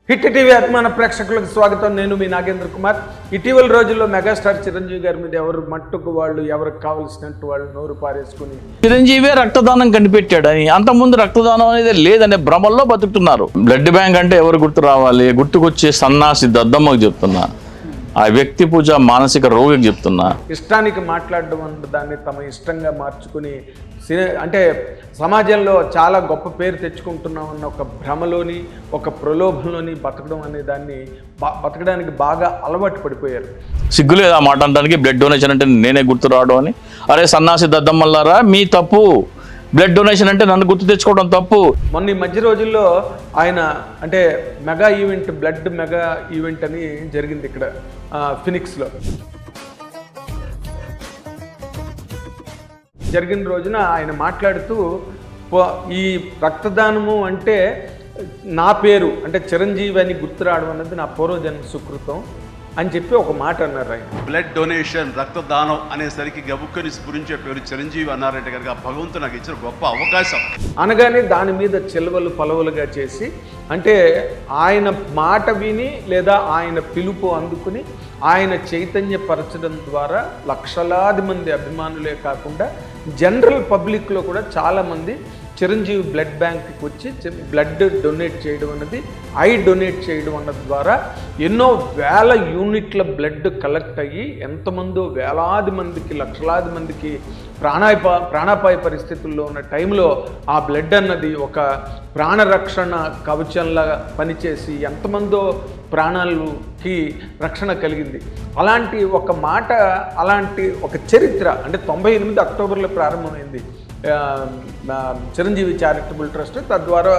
Hit TV అభిమాన ప్రేక్షకులకు స్వాగతం. నేను మీ నాగేంద్ర కుమార్. ఇటీవల రోజుల్లో మెగాస్టార్ చిరంజీవి గారి మీద ఎవరు మట్టుకు వాళ్ళు ఎవరికి కావలసినట్టు వాళ్ళు నోరు పారేసుకుని చిరంజీవి రక్తదానం కనిపెట్టాడని, అంతకుముందు రక్తదానం అనేది లేదనే భ్రమల్లో బతుకుతున్నారు. బ్లడ్ బ్యాంక్ అంటే ఎవరు గుర్తు రావాలి? గుర్తుకొచ్చే సన్నాసి దద్దమ్మకు చెప్తున్నా, ఆ వ్యక్తి పూజ మానసిక రోగికి చెప్తున్నా. ఇష్టానికి మాట్లాడడం అన్న దాన్ని తమ ఇష్టంగా మార్చుకుని అంటే సమాజంలో చాలా గొప్ప పేరు తెచ్చుకుంటున్నామన్న ఒక భ్రమలోని ఒక ప్రలోభంలోని బతకడం అనే దాన్ని బతకడానికి బాగా అలవాటు పడిపోయారు. సిగ్గులేదు ఆ మాట అనడానికి. బ్లడ్ డొనేషన్ అంటే నేనే గుర్తు రావడం అని. అరే సన్నాసి దద్దమ్మల్లారా, మీ తప్పు. బ్లడ్ డొనేషన్ అంటే నన్ను గుర్తు తెచ్చుకోవడం తప్పు. మొన్న ఈ మధ్య రోజుల్లో ఆయన అంటే mega event, blood mega event అని జరిగింది ఇక్కడ ఫినిక్స్లో. జరిగిన రోజున ఆయన మాట్లాడుతూ ఈ రక్తదానము అంటే నా పేరు అంటే చిరంజీవి అని గుర్తు రావడం అన్నది నా పూర్వజన్మ సుకృతం అని చెప్పి ఒక మాట అన్నారు ఆయన. బ్లడ్ డొనేషన్, రక్తదానం అనేసరికి గబుక్కని స్ఫురించే పేరు చిరంజీవి అన్నారంటే కనుక భగవంతుడు నాకు ఇచ్చిన గొప్ప అవకాశం అనగానే దాని మీద చెలవలు పలవలుగా చేసి అంటే ఆయన మాట విని లేదా ఆయన పిలుపు అందుకుని ఆయన చైతన్యపరచడం ద్వారా లక్షలాది మంది అభిమానులే కాకుండా జనరల్ పబ్లిక్లో కూడా చాలామంది చిరంజీవి బ్లడ్ బ్యాంక్కి వచ్చి బ్లడ్ డొనేట్ చేయడం అన్నది, ఐ డొనేట్ చేయడం అన్నది ద్వారా ఎన్నో వేల యూనిట్ల బ్లడ్ కలెక్ట్ అయ్యి ఎంతమందో వేలాది మందికి లక్షలాది మందికి ప్రాణాపాయ పరిస్థితుల్లో ఉన్న టైంలో ఆ బ్లడ్ అన్నది ఒక ప్రాణరక్షణ కవచంలా పనిచేసి ఎంతమందో ప్రాణాలకి రక్షణ కలిగింది. అలాంటి ఒక మాట, అలాంటి ఒక చరిత్ర అంటే 98 అక్టోబర్లో ప్రారంభమైంది చిరంజీవి చారిటబుల్ ట్రస్ట్. తద్వారా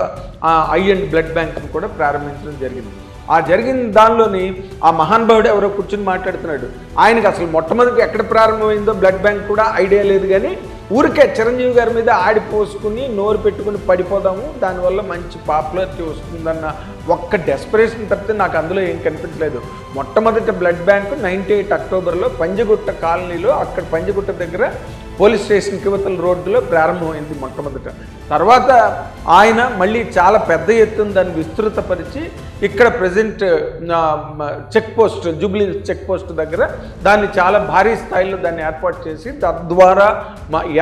ఐ అండ్ బ్లడ్ బ్యాంక్ని కూడా ప్రారంభించడం జరిగింది. ఆ జరిగిన దానిలోని ఆ మహానుభావుడు ఎవరో కూర్చుని మాట్లాడుతున్నాడు. ఆయనకి అసలు మొట్టమొదటి ఎక్కడ ప్రారంభమైందో బ్లడ్ బ్యాంక్ కూడా ఐడియా లేదు, కానీ ఊరికే చిరంజీవి గారి మీద ఆడిపోసుకుని నోరు పెట్టుకుని పడిపోదాము, దానివల్ల మంచి పాపులారిటీ వస్తుందన్న ఒక్క డెస్పరేషన్ తప్పితే నాకు అందులో ఏం కనిపించలేదు. మొట్టమొదటి బ్లడ్ బ్యాంక్ 98 అక్టోబర్లో పంజగుట్ట కాలనీలో, అక్కడ పంజగుట్ట దగ్గర పోలీస్ స్టేషన్కి ఇవతల రోడ్డులో ప్రారంభమైంది మొట్టమొదట. తర్వాత ఆయన మళ్ళీ చాలా పెద్ద ఎత్తున దాన్ని విస్తృతపరిచి ఇక్కడ present check post, Jubilee check post దగ్గర దాన్ని చాలా భారీ స్థాయిలో దాన్ని ఏర్పాటు చేసి తద్వారా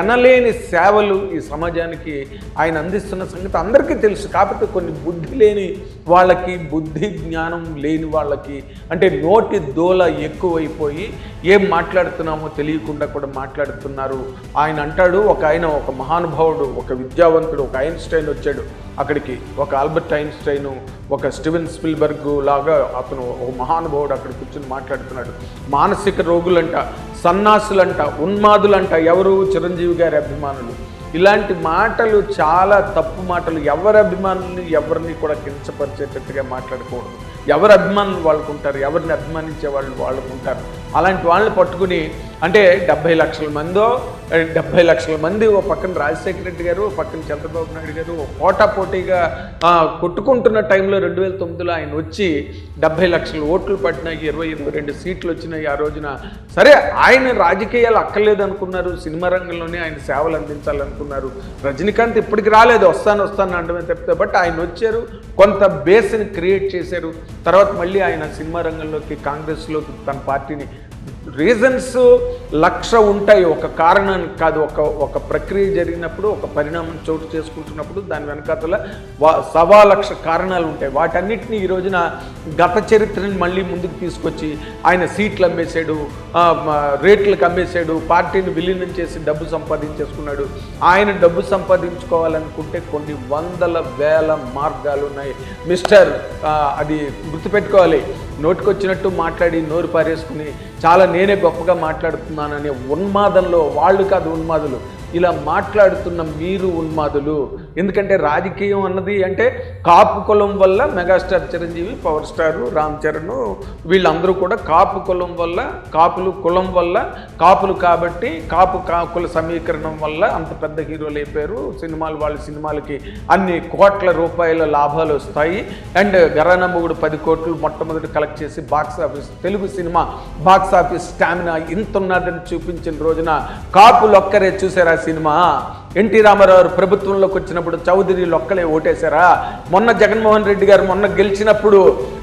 ఎనలేని సేవలు ఈ సమాజానికి ఆయన అందిస్తున్న సంగతి అందరికీ తెలుసు. కాకపోతే కొన్ని బుద్ధి లేని వాళ్ళకి, బుద్ధి జ్ఞానం లేని వాళ్ళకి అంటే నోటి దోల ఎక్కువైపోయి ఏం మాట్లాడుతున్నామో తెలియకుండా కూడా మాట్లాడుతున్నారు. ఆయన అంటాడు, ఒక మహానుభావుడు, ఒక విద్యావంతుడు, ఒక ఐన్స్టైన్ వచ్చాడు అక్కడికి, ఒక ఆల్బర్ట్ ఐన్స్టైన్, ఒక స్టీవెన్ స్పిల్బర్గ్ లాగా అతను ఒక మహానుభావుడు అక్కడ కూర్చొని మాట్లాడుతున్నాడు. మానసిక రోగులంట, సన్నాసులంట, ఉన్మాదులంట ఎవరు? చిరంజీవి గారి అభిమానులు. ఇలాంటి మాటలు చాలా తప్పు మాటలు. ఎవరి అభిమానుల్ని ఎవరిని కూడా కించపరిచేటట్టుగా మాట్లాడకూడదు. ఎవరి అభిమానులు వాళ్ళకుంటారు, ఎవరిని అభిమానించే వాళ్ళు వాళ్ళకుంటారు. అలాంటి వాళ్ళని పట్టుకుని అంటే 70 లక్షల మంది ఓ పక్కన రాజశేఖర రెడ్డి గారు, ఓ పక్కన చంద్రబాబు నాయుడు గారు పోటాపోటీగా కొట్టుకుంటున్న టైంలో 2009లో ఆయన వచ్చి 70 లక్షల ఓట్లు పడినాయి, 22 సీట్లు వచ్చినాయి ఆ రోజున. సరే, ఆయన రాజకీయాలు అక్కర్లేదు అనుకున్నారు, సినిమా రంగంలోనే ఆయన సేవలు అందించాలనుకున్నారు. రజనీకాంత్ ఇప్పటికి రాలేదు, వస్తాను అంటమే తప్పితే. బట్ ఆయన వచ్చారు, కొంత బేస్ని క్రియేట్ చేశారు. తర్వాత మళ్ళీ ఆయన సినిమా రంగంలోకి, కాంగ్రెస్లోకి తన పార్టీని రీజన్స్ 1,00,000 ఉంటాయి. ఒక కారణానికి కాదు, ఒక ప్రక్రియ జరిగినప్పుడు, ఒక పరిణామం చోటు చేసుకుంటున్నప్పుడు దాని వెనకాతల 1,00,000 కారణాలు ఉంటాయి. వాటన్నిటిని ఈ రోజున గత చరిత్రని మళ్ళీ ముందుకు తీసుకొచ్చి ఆయన సీట్లు అమ్మేశాడు, రేట్లకు అమ్మేశాడు, పార్టీని విలీనం చేసి డబ్బు సంపాదించేసుకున్నాడు. ఆయన డబ్బు సంపాదించుకోవాలనుకుంటే కొన్ని వందల వేల మార్గాలు ఉన్నాయి మిస్టర్. అది గుర్తుపెట్టుకోవాలి. నోటికొచ్చినట్టు మాట్లాడి నోరు పారేసుకుని చాలా నేనే గొప్పగా మాట్లాడుతున్నాననే ఉన్మాదంలో వాళ్ళు కాదు ఉన్మాదులు, ఇలా మాట్లాడుతున్న మీరు ఉన్మాదులు. ఎందుకంటే రాజకీయం అన్నది అంటే కాపు కులం వల్ల megastar Chiranjeevi, power star Ram Charan వీళ్ళందరూ కూడా కాపు కులం వల్ల, కులం వల్ల, కాపులు కాబట్టి కుల సమీకరణం వల్ల అంత పెద్ద హీరోలు అయిపోయారు. వాళ్ళ సినిమాలకి అన్ని కోట్ల రూపాయల లాభాలు వస్తాయి. అండ్ ఘరానా మొగుడు 10 కోట్లు మొట్టమొదటి కలెక్ట్ చేసి Telugu cinema box office stamina ఇంత ఉన్నదని చూపించిన రోజున కాపులు ఒక్కరే చూసారా సినిమా? ఎన్టీ రామారావు ప్రభుత్వంలోకి వచ్చినప్పుడు చౌదరీలు ఒక్కలే ఓటేశారా? మొన్న జగన్మోహన్ రెడ్డి గారు మొన్న గెలిచినప్పుడు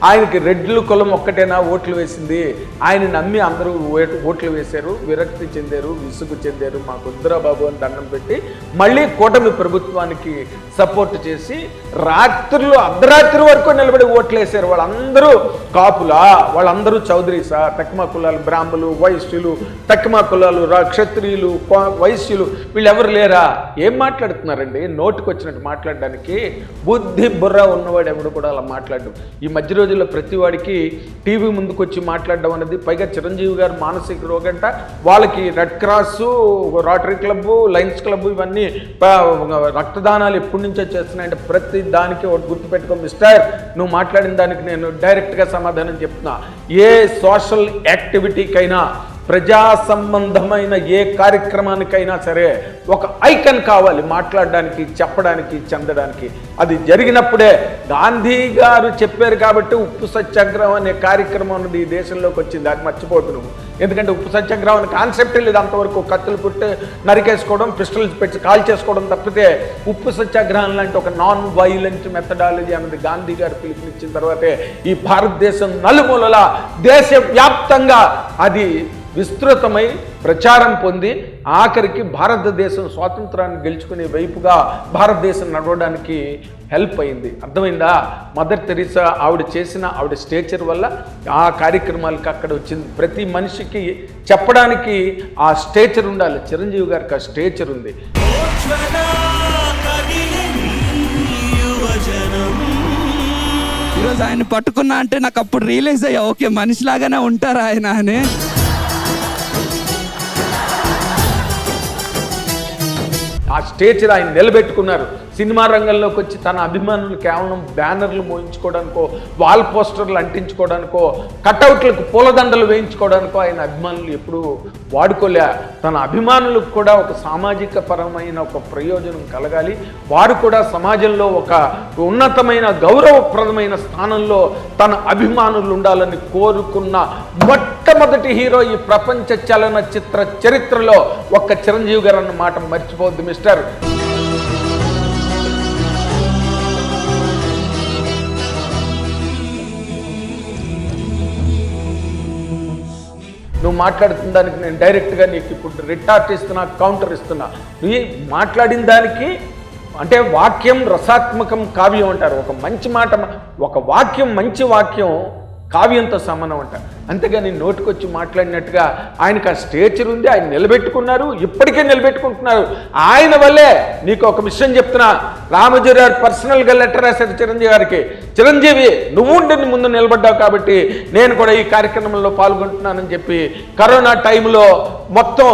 ఆయనకి రెడ్లు కులం ఒక్కటేనా ఓట్లు వేసింది? ఆయన నమ్మి అందరూ ఓట్లు వేశారు, విరక్తి చెందారు, విసుగు చెందారు. మాకు వద్దురా బాబు అని దండం పెట్టి మళ్ళీ కూటమి ప్రభుత్వానికి సపోర్ట్ చేసి రాత్రులు అర్ధరాత్రి వరకు నిలబడి ఓట్లు వేశారు. వాళ్ళందరూ కాపులా, వాళ్ళందరూ చౌదరీసా? తక్కువ కులాలు, బ్రాహ్మణులు, వైశ్యులు, తక్కువ కులాలు, క్షత్రియులు, వైశ్యులు వీళ్ళెవరు లేరా? ఏం మాట్లాడుతున్నారండి? నోటికి వచ్చినట్టు మాట్లాడడానికి బుద్ధి బుర్ర ఉన్నవాడు ఎవడు కూడా అలా మాట్లాడు. ఈ మధ్య రోజుల్లో ప్రతి వాడికి టీవీ ముందుకు వచ్చి మాట్లాడడం అనేది, పైగా చిరంజీవి గారు మానసిక రోగంట, వాళ్ళకి red cross, rotary club, Lions club ఇవన్నీ రక్తదానాలు ఎప్పటి నుంచో చేస్తున్నాయంటే ప్రతి దానికి ఒకటి గుర్తుపెట్టుకో మిస్టర్, నువ్వు మాట్లాడిన దానికి నేను డైరెక్ట్గా సమాధానం చెప్తున్నా. ఏ సోషల్ యాక్టివిటీకైనా, ప్రజా సంబంధమైన ఏ కార్యక్రమానికైనా సరే ఒక ఐకన్ కావాలి మాట్లాడడానికి, చెప్పడానికి, చెందడానికి. అది జరిగినప్పుడే గాంధీ గారు చెప్పారు కాబట్టి ఉప్పు సత్యాగ్రహం అనే కార్యక్రమం అనేది ఈ దేశంలోకి వచ్చింది. అది మర్చిపోదు నువ్వు. ఎందుకంటే ఉప్పు సత్యాగ్రహం అనే కాన్సెప్టే లేదు అంతవరకు. కత్తులు పుట్టి నరికేసుకోవడం, పిస్టల్స్ పెట్టి కాల్ చేసుకోవడం తప్పితే ఉప్పు సత్యాగ్రహం లాంటి ఒక నాన్ వైలెంట్ మెథడాలజీ అనేది గాంధీ గారు పిలుపునిచ్చిన తర్వాతే ఈ భారతదేశం నలుమూలలా దేశవ్యాప్తంగా అది విస్తృతమై ప్రచారం పొంది ఆఖరికి భారతదేశం స్వాతంత్రాన్ని గెలుచుకునే వైపుగా భారతదేశం నడవడానికి హెల్ప్ అయింది. అర్థమైందా? మదర్ తెరీసా ఆవిడ చేసిన ఆవిడ స్టేచర్ వల్ల ఆ కార్యక్రమాలకి అక్కడ వచ్చింది. ప్రతి మనిషికి చెప్పడానికి ఆ స్టేచర్ ఉండాలి. చిరంజీవి గారికి ఆ స్టేచర్ ఉంది. ఈరోజు ఆయన పట్టుకున్నా అంటే నాకు అప్పుడు రియలైజ్ అయ్యా, ఓకే మనిషిలాగానే ఉంటారు ఆయన అని. ఆ స్టేజ్లో ఆయన నిలబెట్టుకున్నారు. సినిమా రంగంలోకి వచ్చి తన అభిమానులు కేవలం బ్యానర్లు మోయించుకోవడానికో, వాల్ పోస్టర్లు అంటించుకోవడానికో, కటౌట్లకు పూలదండలు వేయించుకోవడానికో ఆయన అభిమానులు ఎప్పుడూ వాడుకోలే. తన అభిమానులకు కూడా ఒక సామాజిక పరమైన ఒక ప్రయోజనం కలగాలి, వారు కూడా సమాజంలో ఒక ఉన్నతమైన గౌరవప్రదమైన స్థానంలో తన అభిమానులు ఉండాలని కోరుకున్న మొట్టమొదటి హీరో ఈ ప్రపంచ చలనచిత్ర చరిత్రలో ఒక్క చిరంజీవి గారు అన్న మాట మర్చిపోవద్దు మిస్టర్. నువ్వు మాట్లాడుతున్న దానికి నేను డైరెక్ట్గా నీకు ఇప్పుడు రిటార్ట్ ఇస్తున్నా, కౌంటర్ ఇస్తున్నా. నువ్వు మాట్లాడిన దానికి అంటే వాక్యం రసాత్మకం కావ్యం అంటారు. ఒక మంచి మాట, ఒక వాక్యం, మంచి వాక్యం కావ్యంతో సమానం అంట. అంతేగాని నోటికొచ్చి మాట్లాడినట్టుగా ఆయనకు ఆ స్టేచర్ ఉంది, ఆయన నిలబెట్టుకున్నారు, ఇప్పటికే నిలబెట్టుకుంటున్నారు. ఆయన వల్లే నీకు ఒక విషయం చెప్తున్నా, రామోజీ గారు పర్సనల్గా లెటర్ రాశారు చిరంజీవి గారికి. చిరంజీవి నువ్వు ఉండి ముందు నిలబడ్డావు కాబట్టి నేను కూడా ఈ కార్యక్రమంలో పాల్గొంటున్నానని చెప్పి కరోనా టైంలో మొత్తం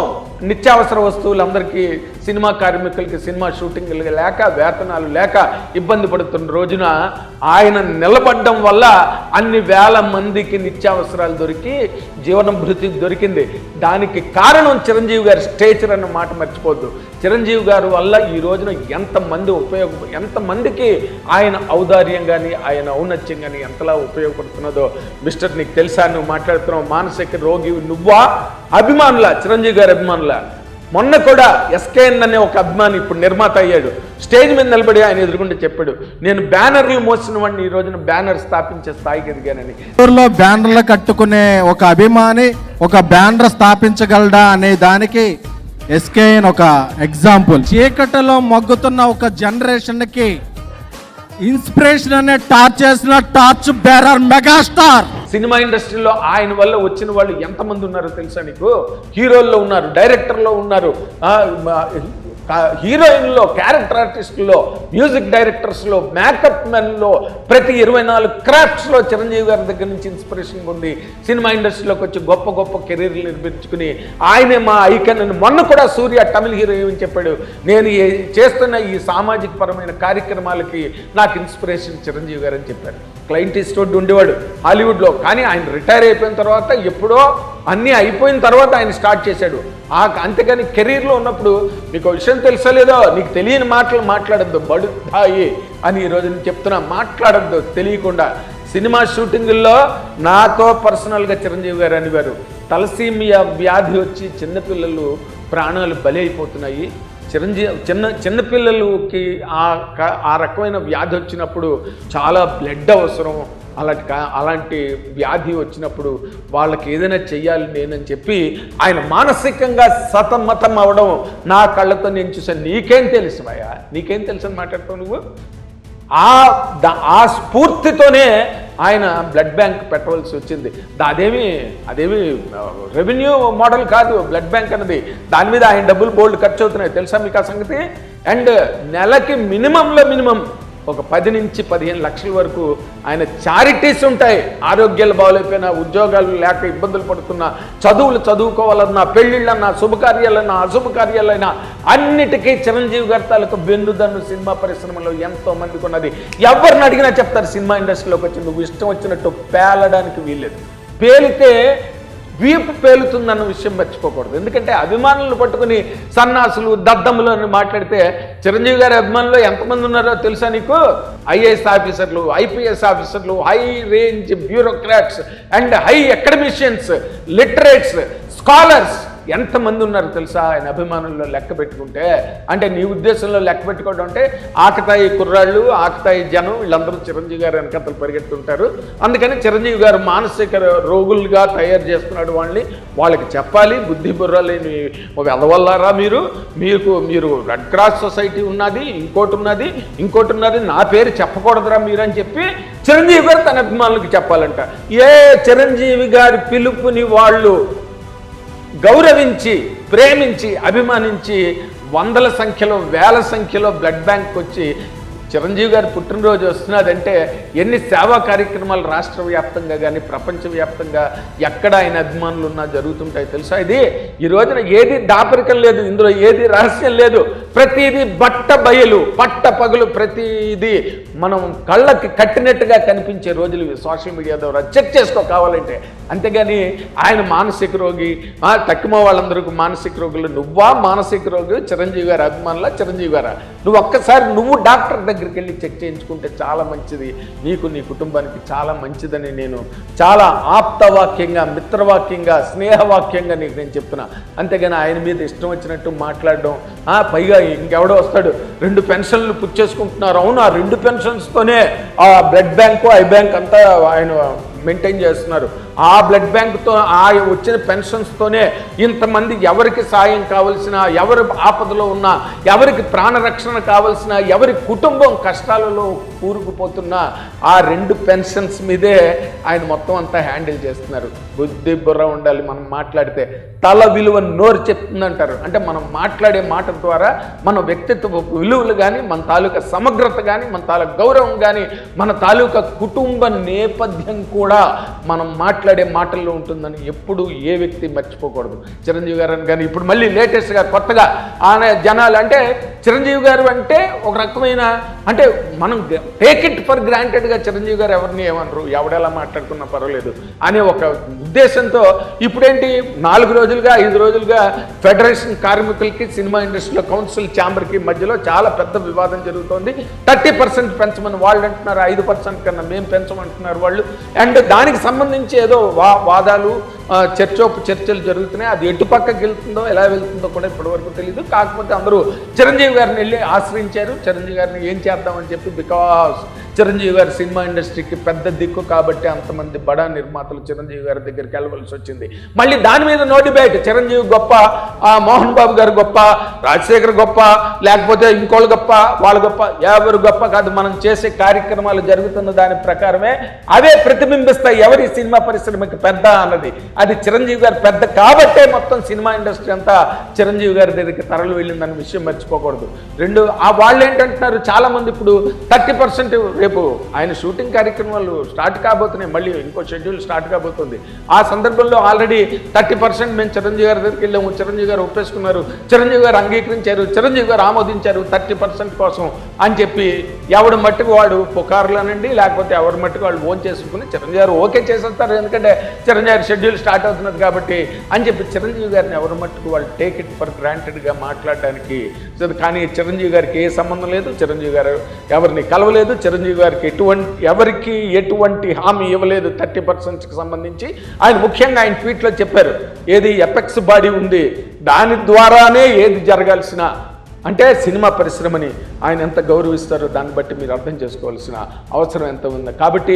నిత్యావసర వస్తువులందరికీ, సినిమా కార్మికులకి సినిమా షూటింగ్లు లేక, వేతనాలు లేక ఇబ్బంది పడుతున్న రోజున ఆయన నిలబడ్డం వల్ల అన్ని వేల మందికి నిత్యావసరాలు దొరికి జీవనం భృతి దొరికింది. దానికి కారణం చిరంజీవి గారి స్టేచర్ అన్న మాట మర్చిపోద్దు. చిరంజీవి గారి వల్ల ఈ రోజున ఎంతమందికి ఆయన ఔదార్యం కానీ, ఆయన ఔన్నత్యం కానీ ఎంతలా ఉపయోగపడుతున్నదో మిస్టర్ నీకు తెలుసా? నువ్వు మాట్లాడుతున్నావు మానసిక రోగి నువ్వా, అభిమానులా, చిరంజీవి గారి అభిమానులా? మొన్న కూడా ఎస్కేఎన్ అనే ఒక అభిమాని ఇప్పుడు నిర్మాత అయ్యాడు. స్టేజ్ మీద నిలబడి ఆయన ఎదురుకుంటే చెప్పాడు, నేను బ్యానర్లు మోసిన వాడిని ఈ రోజున బ్యానర్ స్థాపించే స్థాయికి ఎదిగానని. ఊర్లో బ్యానర్లు కట్టుకునే ఒక అభిమాని ఒక బ్యానర్ స్థాపించగలడా అనే దానికి ఎస్కేఎన్ ఒక ఎగ్జాంపుల్. చీకటిలో మొగ్గుతున్న ఒక జనరేషన్కి ఇన్స్పిరేషన్ అనే టార్చ్ చేసిన టార్చ్ బేరర్ మెగాస్టార్. సినిమా ఇండస్ట్రీలో ఆయన వల్ల వచ్చిన వాళ్ళు ఎంతమంది ఉన్నారో తెలుసా నీకు? హీరోల్లో ఉన్నారు, డైరెక్టర్లో ఉన్నారు, హీరోయిన్లో, క్యారెక్టర్ ఆర్టిస్టుల్లో, మ్యూజిక్ డైరెక్టర్స్లో, మేకప్ మెన్లో, ప్రతి 24 క్రాఫ్ట్స్లో చిరంజీవి గారి దగ్గర నుంచి ఇన్స్పిరేషన్ ఉంది. సినిమా ఇండస్ట్రీలోకి వచ్చి గొప్ప గొప్ప కెరీర్లు నిర్మించుకుని ఆయనే మా ఐకన్ అని మొన్న కూడా సూర్య తమిళ హీరో ఏమని చెప్పాడు, నేను చేస్తున్న ఈ సామాజిక పరమైన కార్యక్రమాలకి నాకు ఇన్స్పిరేషన్ చిరంజీవి గారు అని చెప్పారు. క్లయింట్ ఈస్ట్వుడ్ ఉండేవాడు హాలీవుడ్లో, కానీ ఆయన రిటైర్ అయిపోయిన తర్వాత ఎప్పుడో అన్నీ అయిపోయిన తర్వాత ఆయన స్టార్ట్ చేశాడు. అంతేగాని కెరీర్లో ఉన్నప్పుడు మీకు విషయం తెలుసలేదో, నీకు తెలియని మాటలు మాట్లాడద్దు, బడుతాయి అని ఈరోజు నేను చెప్తున్నా. మాట్లాడద్దు తెలియకుండా. సినిమా షూటింగుల్లో నాతో పర్సనల్గా చిరంజీవి గారు అనేవారు, తలసీమియా వ్యాధి వచ్చి చిన్నపిల్లలు ప్రాణాలు బలి అయిపోతున్నాయి, చిన్నపిల్లలకి ఆ రకమైన వ్యాధి వచ్చినప్పుడు చాలా బ్లడ్ అవసరం. అలాంటి వ్యాధి వచ్చినప్పుడు వాళ్ళకి ఏదైనా చెయ్యాలి నేనని చెప్పి ఆయన మానసికంగా సతమతం అవడం నా కళ్ళతో నేను చూసాను. నీకేం తెలుసు భయ్యా, నీకేం తెలుసు అని మాట్లాడుతావు నువ్వు? ఆ స్ఫూర్తితోనే ఆయన బ్లడ్ బ్యాంక్ పెట్టవలసి వచ్చింది. అదేమి రెవెన్యూ మోడల్ కాదు బ్లడ్ బ్యాంక్ అన్నది. దాని మీద ఆయన డబ్బులు బోల్డ్ ఖర్చు అవుతున్నాయి, తెలుసా మీకు ఆ సంగతి? అండ్ నెలకి మినిమం ఒక 10 నుంచి 15 లక్షల వరకు ఆయన చారిటీస్ ఉంటాయి. ఆరోగ్యాలు బాగోలేకపోయినా, ఉద్యోగాలు లేక ఇబ్బందులు పడుతున్నా, చదువుకోవాలన్నా, పెళ్ళిళ్ళన్నా, శుభకార్యాలన్నా, అశుభకార్యాలైనా అన్నిటికీ చిరంజీవి గారి తాలూకు వెన్నుదన్ను సినిమా పరిశ్రమలో ఎంతో మందికి ఉన్నది. ఎవరిని అడిగినా చెప్తారు, సినిమా ఇండస్ట్రీలోకి వచ్చి నువ్వు ఇష్టం వచ్చినట్టు పేలడానికి వీల్లేదు. పేలితే వీపు పేలుతుందన్న విషయం మర్చిపోకూడదు. ఎందుకంటే అభిమానులను పట్టుకుని సన్నాసులు దద్దములు అని మాట్లాడితే చిరంజీవి గారి అభిమానులు ఎంతమంది ఉన్నారో తెలుసా నీకు? ఐఏఎస్ ఆఫీసర్లు, ఐపీఎస్ ఆఫీసర్లు, high range bureaucrats and high academicians, literates, scholars ఎంతమంది ఉన్నారు తెలుసా ఆయన అభిమానుల్లో లెక్క పెట్టుకుంటే? అంటే నీ ఉద్దేశంలో లెక్క పెట్టుకోవడం అంటే ఆకతాయి కుర్రాళ్ళు, ఆకతాయి జనం వీళ్ళందరూ చిరంజీవి గారు వెనకతలు పరిగెత్తుంటారు. అందుకని చిరంజీవి గారు మానసిక రోగులుగా తయారు చేస్తున్నాడు వాళ్ళకి చెప్పాలి. బుద్ధి బుర్ర లేని ఎదవల్లారా మీరు రెడ్ క్రాస్ సొసైటీ ఉన్నది, ఇంకోటి ఉన్నది, నా పేరు చెప్పకూడదురా మీరు అని చెప్పి చిరంజీవి గారు తన అభిమానులకు చెప్పాలంట. చిరంజీవి గారి పిలుపుని వాళ్ళు గౌరవించి, ప్రేమించి, అభిమానించి వందల సంఖ్యలో, వేల సంఖ్యలో బ్లడ్ బ్యాంక్ వచ్చి చిరంజీవి గారి పుట్టినరోజు వస్తున్నదంటే ఎన్ని సేవా కార్యక్రమాలు రాష్ట్ర వ్యాప్తంగా కానీ ప్రపంచవ్యాప్తంగా ఎక్కడ ఆయన అభిమానులు ఉన్నా జరుగుతుంటాయి తెలుసా? ఇది ఈ రోజున ఏది దాపరికం లేదు, ఇందులో ఏది రహస్యం లేదు. ప్రతిదీ బట్ట బయలు, పట్ట పగులు, ప్రతిదీ మనం కళ్ళకి కట్టినట్టుగా కనిపించే రోజులు సోషల్ మీడియా ద్వారా చెక్ చేసుకో కావాలంటే. అంతేగాని ఆయన మానసిక రోగి, తక్కువ వాళ్ళందరికీ మానసిక రోగులు, నువ్వా మానసిక రోగి? చిరంజీవి గారి అభిమానుల చిరంజీవి గారా? నువ్వు ఒక్కసారి డాక్టర్ దగ్గరికి వెళ్ళి చెక్ చేయించుకుంటే చాలా మంచిది, నీకు నీ కుటుంబానికి చాలా మంచిదని నేను చాలా ఆప్తవాక్యంగా, మిత్రవాక్యంగా, స్నేహవాక్యంగా నీకు నేను చెప్తున్నా. అంతేగాని ఆయన మీద ఇష్టం వచ్చినట్టు మాట్లాడడం, పైగా ఇంకెవడో వస్తాడు 2 పెన్షన్లు పుచ్చేసుకుంటున్నారు. అవును, ఆ 2 పెన్షన్స్తోనే ఆ బ్లడ్ బ్యాంకు, ఐ బ్యాంక్ అంతా ఆయన మెయింటైన్ చేస్తున్నారు. ఆ బ్లడ్ బ్యాంక్తో వచ్చిన పెన్షన్స్తోనే ఇంతమంది ఎవరికి సాయం కావలసిన, ఎవరి ఆపదలో ఉన్నా, ఎవరికి ప్రాణరక్షణ కావలసిన, ఎవరి కుటుంబం కష్టాలలో కూరుకుపోతున్నా ఆ 2 పెన్షన్స్ మీదే ఆయన మొత్తం అంతా హ్యాండిల్ చేస్తున్నారు. బుద్ధి బుర్ర ఉండాలి. మనం మాట్లాడితే తల విలువ నోరు చెప్తుందంటారు. అంటే మనం మాట్లాడే మాట ద్వారా మన వ్యక్తిత్వ విలువలు కానీ, మన తాలూకా సమగ్రత కానీ, మన తాలూకా గౌరవం కానీ, మన తాలూకా కుటుంబ నేపథ్యం కూడా మనం మాట్లాడే మాటల్లో ఉంటుందని ఎప్పుడు ఏ వ్యక్తి మర్చిపోకూడదు. చిరంజీవి గారు అని కానీ ఇప్పుడు మళ్ళీ లేటెస్ట్గా కొత్తగా ఆయన జనాలు అంటే చిరంజీవి గారు అంటే ఒక రకమైన, అంటే మనం టేక్ ఇట్ ఫర్ గ్రాంటెడ్గా చిరంజీవి గారు ఎవరిని ఏమనరు, ఎవడెలా మాట్లాడుకున్నా పర్వాలేదు అనే ఒక ఉద్దేశంతో ఇప్పుడేంటి 4 రోజులుగా 5 రోజులుగా ఫెడరేషన్ కార్మికులకి, సినిమా ఇండస్ట్రీలో కౌన్సిల్ ఛాంబర్కి మధ్యలో చాలా పెద్ద వివాదం జరుగుతోంది. 30% పెంచమని వాళ్ళు అంటున్నారు, 5% కన్నా మేము పెంచమంటున్నారు వాళ్ళు. అండ్ దానికి సంబంధించి ఏదో వాదాలు, చర్చలు జరుగుతున్నాయి. అది ఎటు పక్కకి వెళ్తుందో, ఎలా వెళ్తుందో కూడా ఇప్పటివరకు తెలియదు. కాకపోతే అందరూ చిరంజీవి గారిని వెళ్ళి ఆశ్రయించారు. చిరంజీవి గారిని ఏం చేద్దామని చెప్పి, బికాస్ చిరంజీవి గారి సినిమా ఇండస్ట్రీకి పెద్ద దిక్కు కాబట్టి అంతమంది బడా నిర్మాతలు చిరంజీవి గారి దగ్గరికి వెళ్ళవలసి వచ్చింది. మళ్ళీ దాని మీద నో డిబేట్. చిరంజీవి గొప్ప, మోహన్ బాబు గారు గొప్ప, రాజశేఖర్ గొప్ప, లేకపోతే ఇంకోళ్ళు గొప్ప, వాళ్ళు గొప్ప, ఎవరు గొప్ప కాదు. మనం చేసే కార్యక్రమాలు జరుగుతున్న దాని ప్రకారమే అవే ప్రతిబింబిస్తాయి ఎవరి సినిమా పరిశ్రమకి పెద్ద అన్నది. అది చిరంజీవి గారు పెద్ద కాబట్టే మొత్తం సినిమా ఇండస్ట్రీ అంతా చిరంజీవి గారి దగ్గరికి తరలి వెళ్ళిందన్న విషయం మర్చిపోకూడదు. వాళ్ళు ఏంటంటున్నారు, చాలా మంది ఇప్పుడు 30% రేపు ఆయన షూటింగ్ కార్యక్రమాలు స్టార్ట్ కాబోతున్నాయి, మళ్ళీ ఇంకో షెడ్యూల్ స్టార్ట్ కాబోతుంది. ఆ సందర్భంలో ఆల్రెడీ 30% మేము చిరంజీవి గారి దగ్గరికి వెళ్ళాము, చిరంజీవి గారు ఒప్పేసుకున్నారు, చిరంజీవి గారు అంగీకరించారు, చిరంజీవి గారు ఆమోదించారు 30% కోసం అని చెప్పి ఎవడు మట్టుకు వాడు పుకార్లనండి, లేకపోతే ఎవరి మట్టుకు వాళ్ళు ఓన్ చేసుకుని చిరంజీవి గారు ఓకే చేసేస్తారు, ఎందుకంటే చిరంజీవి గారి షెడ్యూల్ స్టార్ట్ అవుతున్నది కాబట్టి అని చెప్పి చిరంజీవి గారిని ఎవరి మట్టుకు వాళ్ళు టేక్ ఇట్ ఫర్ గ్రాంటెడ్గా మాట్లాడడానికి. కానీ చిరంజీవి గారికి ఏ సంబంధం లేదు, చిరంజీవి గారు ఎవరిని కలవలేదు, చిరంజీవి గారికి ఎవరికి ఎటువంటి హామీ ఇవ్వలేదు 30%కి సంబంధించి. ఆయన ముఖ్యంగా ఆయన ట్వీట్లో చెప్పారు, ఏది ఎపెక్స్ బాడీ ఉంది దాని ద్వారానే ఏది జరగాల్సిన అంటే సినిమా పరిశ్రమని ఆయన ఎంత గౌరవిస్తారో దాన్ని బట్టి మీరు అర్థం చేసుకోవాల్సిన అవసరం ఎంత ఉంది. కాబట్టి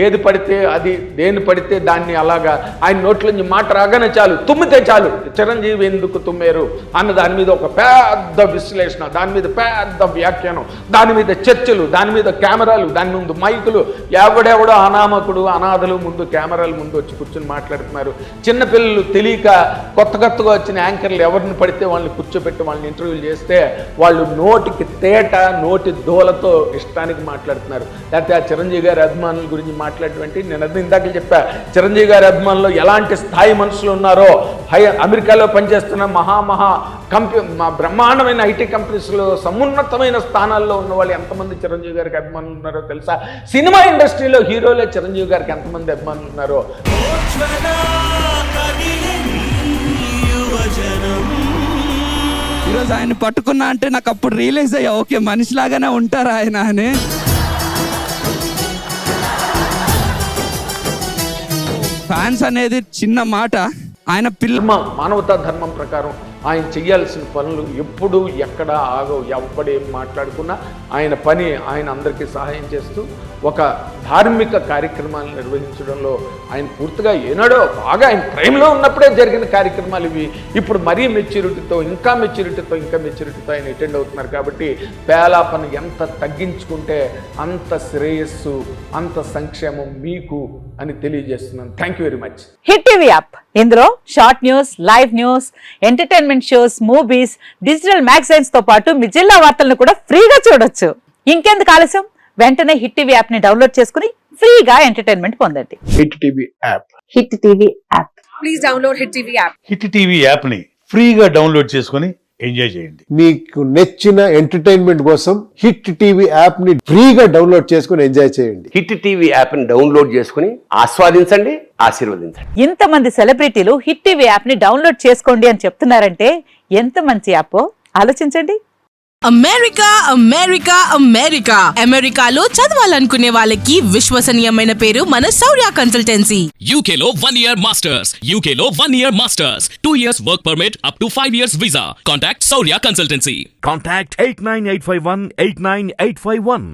ఏది పడితే అది, దేని పడితే దాన్ని అలాగా ఆయన నోట్లోంచి మాట రాగానే చాలు, తుమ్మితే చాలు చిరంజీవి ఎందుకు తుమ్మారు అన్న దాని మీద ఒక పెద్ద విశ్లేషణ, దాని మీద పెద్ద వ్యాఖ్యానం, దాని మీద చర్చలు, దాని మీద కెమెరాలు, దాని ముందు మైకులు, ఎవడెవడో అనామకుడు అనాథలు ముందు కెమెరాల ముందు వచ్చి కూర్చొని మాట్లాడుతున్నారు. చిన్నపిల్లలు తెలియక కొత్తగా వచ్చిన యాంకర్లు ఎవరిని పడితే వాళ్ళని కూర్చోబెట్టి వాళ్ళని ఇంటర్వ్యూలు చేస్తే వాళ్ళు నోటికి తేట, నోటి దోలతో ఇష్టానికి మాట్లాడుతున్నారు. లేకపోతే ఆ చిరంజీవి గారి అభిమానుల గురించి మాట్లాడేటువంటి, నేను ఇందాక చెప్పా, చిరంజీవి గారి అభిమానులు ఎలాంటి స్థాయి మనుషులు ఉన్నారో, అమెరికాలో పనిచేస్తున్న బ్రహ్మాండమైన ఐటీ కంపెనీస్లో సమున్నతమైన స్థానాల్లో ఉన్న వాళ్ళు ఎంతమంది చిరంజీవి గారికి అభిమానులు ఉన్నారో తెలుసా? సినిమా ఇండస్ట్రీలో హీరోలే చిరంజీవి గారికి ఎంతమంది అభిమానులు ఉన్నారో. ఈరోజు ఆయన పట్టుకున్నా అంటే నాకు అప్పుడు రియలైజ్ అయ్యా, ఓకే మనిషిలాగానే ఉంటారా ఆయన అని. ఫ్యాన్స్ అనేది చిన్న మాట, ఆయన మానవతా ధర్మం ప్రకారం ఆయన చెయ్యాల్సిన పనులు ఎప్పుడు ఎక్కడ ఆగవు. ఎప్పుడేం మాట్లాడుకున్నా ఆయన పని ఆయన అందరికీ సహాయం చేస్తూ ఒక ధార్మిక కార్యక్రమాలు నిర్వహించడంలో ఆయన పూర్తిగా ఏనాడో బాగా ఆయన ప్రేమలో ఉన్నప్పుడే జరిగిన కార్యక్రమాలు ఇవి. ఇప్పుడు మరీ మెచ్యూరిటీతో ఇంకా మెచ్యూరిటీతో ఆయన అటెండ్ అవుతున్నారు. కాబట్టి పేలాపను ఎంత తగ్గించుకుంటే అంత శ్రేయస్సు, అంత సంక్షేమం మీకు అని తెలియజేస్తున్నాను. Thank you very much. Hit TV app, ఇందులో short news, live news, entertainment shows, movies, digital magazines తో పాటు మీ జిల్లా వార్తలను కూడా ఫ్రీగా చూడొచ్చు. ఇంకెందుకు ఆలస్యం, వెంటనే హిట్ టీవీ యాప్ ని డౌన్లోడ్ చేసుకుని ఫ్రీగా ఎంటర్టైన్మెంట్ పొందండి. Hit TV app. Hit TV app. Please download hit TV app. Hit TV app ని ఫ్రీగా డౌన్లోడ్ చేసుకుని ఎంజాయ్ చేయండి. మీకు నచ్చిన ఎంటర్టైన్మెంట్ కోసం హిట్ టీవీ యాప్ ని ఫ్రీగా డౌన్లోడ్ చేసుకుని ఎంజాయ్ చేయండి. హిట్ టీవీ యాప్ ని డౌన్లోడ్ చేసుకుని ఆస్వాదించండి, ఆశీర్వదించండి. ఇంతమంది సెలబ్రిటీలు హిట్ టీవీ యాప్ ని డౌన్లోడ్ చేసుకోండి అని చెప్తున్నారంటే ఎంత మంచి యాప్ ఆలోచించండి. అమెరికా అమెరికా అమెరికా అమెరికాలో చదవాలనుకునే వాళ్ళకి విశ్వసనీయమైన పేరు మన శౌర్య కన్సల్టెన్సీ. UK లో 1 year masters, UK లో 1 year masters, 2 years work permit up to 5 years visa. Contact Saurya Consultancy. Contact 89851 89851.